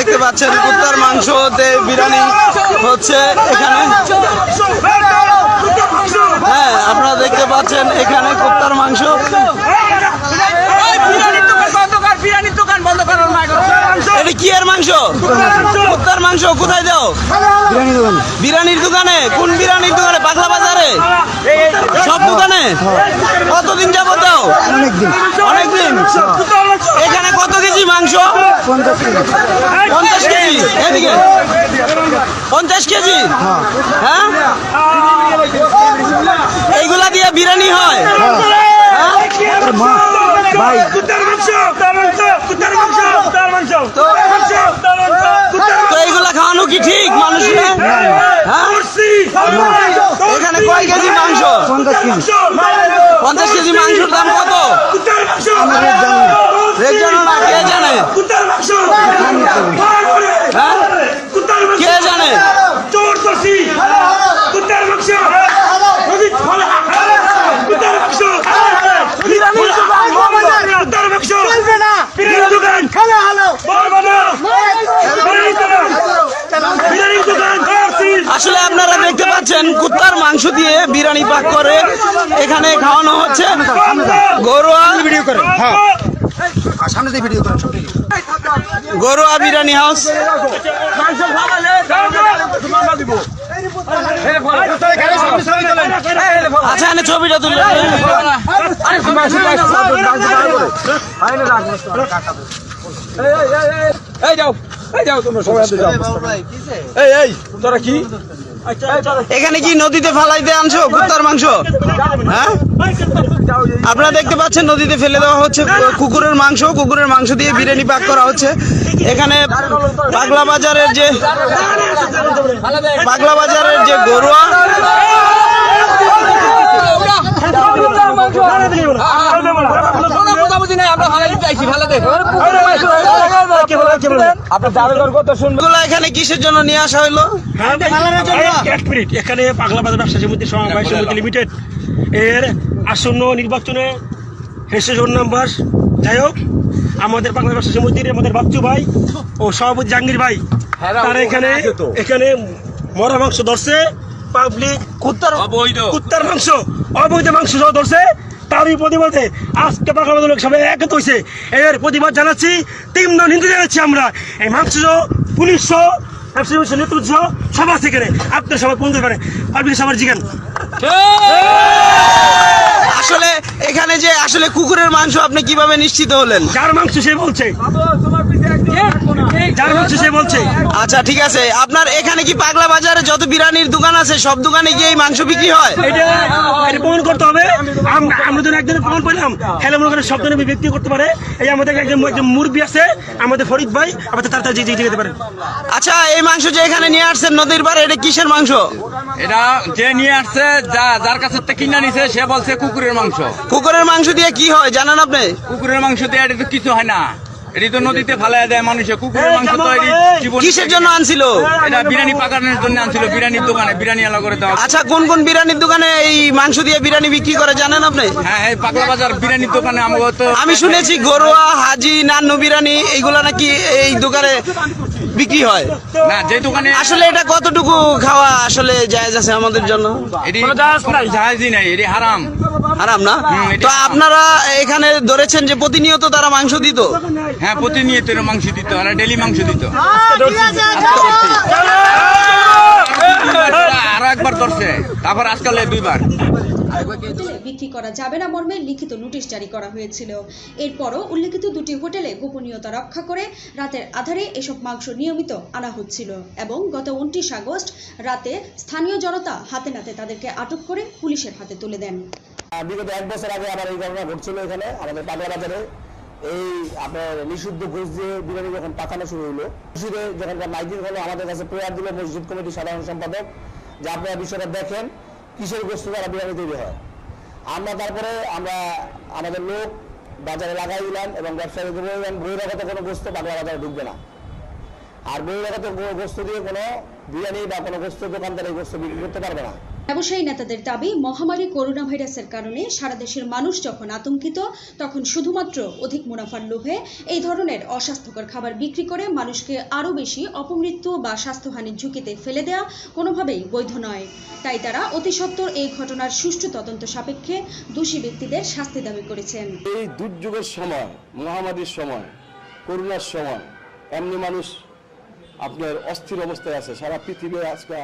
দেখতে পাচ্ছেন কুত্তার মাংসতে বিরিয়ানি হচ্ছে এখানে। হ্যাঁ, আপনারা দেখতে পাচ্ছেন এখানে কুত্তার মাংস। এটা কি এর মাংস? কুত্তার মাংস কোথায় দাও? বিরিয়ানির দোকানে। কোন বিরিয়ানির দোকানে? পাগলা বাজারে? সব দোকানে? কতদিন যাবো দাও? অনেকদিন। এখানে কত কেজি মাংস? 50 কেজি। এদিকে 50 কেজি। হ্যাঁ, এইগুলা দিয়ে বিরিয়ানি হয়? ভাই তো এইগুলা খাওয়ানো কি ঠিক মানুষের? এখানে কয় কেজি মাংস? 50 কেজি মাংসের দাম কত? রেট জানো না? কে জানে? হ্যাঁ, কে জানে? আসলে আপনারা দেখতে পাচ্ছেন কুত্তার মাংস দিয়ে বিরিয়ানি পাক করে এখানে খাওয়ানো হচ্ছে। ঘরোয়া ভিডিও করে, হ্যাঁ সামনে দিয়ে ভিডিও করে, ঘরোয়া বিরিয়ানি হাউস। আচ্ছা, এনে ছবিটা তুলে এখানে কি নদীতে ফেলাইতে আনছো কুত্তার মাংস? হ্যাঁ, আপনারা দেখতে পাচ্ছেন নদীতে ফেলে দেওয়া হচ্ছে কুকুরের মাংস। কুকুরের মাংস দিয়ে বিরিয়ানি পাক করা হচ্ছে এখানে। পাগলা বাজারের যে ঘরোয়া এখানে কিসের জন্য নিয়ে আসা হইলো? এখানে পাগলা বাজার ব্যবসা সমিতি সমবায় সমিতি লিমিটেড এর আসন্ন নির্বাচনে হেসে জোন নাম্বার, যাই হোক আমাদের পাগলা ব্যবসা সমিতির আমাদের বাচ্চু ভাই ও সভাপতি জাহাঙ্গীর ভাই তারা এখানে মরা মাংস ধরছে। পাবলিক কুত্তার মাংস, অবৈধ মাংস সহ ধরছে। তারই প্রতিবাদে আজকে পাগলা বাজার লোক সবাই একত্র হয়েছে। এর প্রতিবাদ জানাচ্ছি, তীব্র নিন্দা জানাচ্ছি আমরা। এই মাংস পুলিশ সহ নেতৃত্ব সহ সবার থেকে আপনার সবাই পৌঁছতে পারে পাবলিক সবার জিজ্ঞান। আসলে এখানে যে আসলে কুকুরের মাংস আপনি কিভাবে নিশ্চিত হলেন? যার মাংস সে বলছে। আচ্ছা, ঠিক আছে। আপনার এখানে কি পাগলা বাজারে যত বিরিয়ানির দোকান আছে সব দোকানে গিয়ে এই মাংস বিক্রি হয়? এটা প্রমাণ করতে হবে। আমরা যদি একজনের প্রমাণ পেলাম তাহলে মনে করেন সব ধরনের ব্যক্তি করতে পারে। এই আমাদের একজন মুরব্বী আছে আমাদের ফরিদ ভাই, আমাদের তাড়াতাড়ি যেতে পারে। আচ্ছা, এই মাংস যে এখানে নিয়ে আসছেন নদীর পাড়ে, এটা কিসের মাংস? এটা যে নিয়ে আসছে, যার কাছে কিনে নিছে সে বলছে কুকুরের মাংস। কুকুরের মাংস দিয়ে কি হয় জানেন আপনি? কুকুরের মাংস দিয়ে এটা তো কিছু হয় না, এটি তো নদীতে ফেলাই দেয় মানুষে। কুকুরের মাংস তো কিসের জন্য আনছিল? এটা বিরিয়ানি পাকানোর জন্য আনছিল, বিরিয়ানির দোকানে বিরিয়ানি আলা করে দেওয়া। আচ্ছা, কোন কোন বিরিয়ানির দোকানে এই মাংস দিয়ে বিরিয়ানি বিক্রি করে জানেন আপনি? হ্যাঁ, এই পাগলা বাজার বিরিয়ানির দোকানে আমি শুনেছি ঘরোয়া, হাজি, নান্নু বিরিয়ানি এইগুলা নাকি এই দোকানে বিক্রি হয় না। যে দোকানে আসলে এটা কতটুকু খাওয়া আসলে জায়েজ আছে আমাদের জন্য? এটি জায়েজই নাই, এটি হারাম। হারাম না? তো আপনারা এখানে ধরেছেন যে প্রতিনিয়ত তারা মাংস দিত? হ্যাঁ, প্রতিনিয়ত মাংস দিত, আর ডেলি মাংস দিত। আরো একবার ধরছে, তারপর আজকাল দুইবার। বিক্রি করা যাবে না মর্মে লিখিত নোটিশ জারি করা হয়েছিল। এরপরও উল্লেখিত দুটি হোটেলে গোপনীয়তা রক্ষা করে রাতের আধারে এসব মাংস নিয়মিত আনা হচ্ছিল এবং গত 29 আগস্ট রাতে স্থানীয় জনতা হাতে নাতে তাদেরকে আটক করে পুলিশের হাতে তুলে দেন। বিগত 1 বছর আগে আবার এই ঘটনা ঘটছিল এখানে আমাদের পাগলা বাজারে। এই আপনার নিষিদ্ধ ঘোষ দিয়ে বিরিয়ানি যখন পাকানো শুরু হলো, মসজিদে যখন মাইকিং হলো আমাদের কাছে প্রেয়ার দিল মসজিদ কমিটির সাধারণ সম্পাদক যে আপনারা বিষয়টা দেখেন কিসের গোস্ত দ্বারা বিরিয়ানি তৈরি হয়। আমরা তারপরে আমাদের লোক বাজারে লাগাই দিলাম এবং ব্যবসায়ীদের বললাম বহিরাগত কোনো গোস্ত পাগলা বাজারে ঢুকবে না। আর বহিরাগত গোস্ত দিয়ে কোনো বিরিয়ানি বা কোনো গোস্ত দোকানদার এই গোস্ত বিক্রি করতে পারবে না। ব্যবসায়ী নেতাদের দাবি, মহামারী করোনা ভাইরাসের কারণে সারা দেশের মানুষ যখন আতঙ্কিত, তখন শুধুমাত্র অধিক মুনাফার লোভে এই ধরনের অস্বাস্থ্যকর খাবার বিক্রি করে মানুষকে আরও বেশি অপমৃত্যু বা স্বাস্থ্যহানির ঝুঁকিতে ফেলে দেওয়া কোনোভাবেই বৈধ নয়। তাই তারা অতি সত্বর এই ঘটনার সুষ্ঠু তদন্ত সাপেক্ষে দোষী ব্যক্তিদের শাস্তি দাবি করেছেন। এই দুর্যোগের সময়, মহামারীর সময়, করোনার সময় এমনি মানুষ আপনার অস্থির অবস্থায় আছে। সারা পৃথিবী আজকে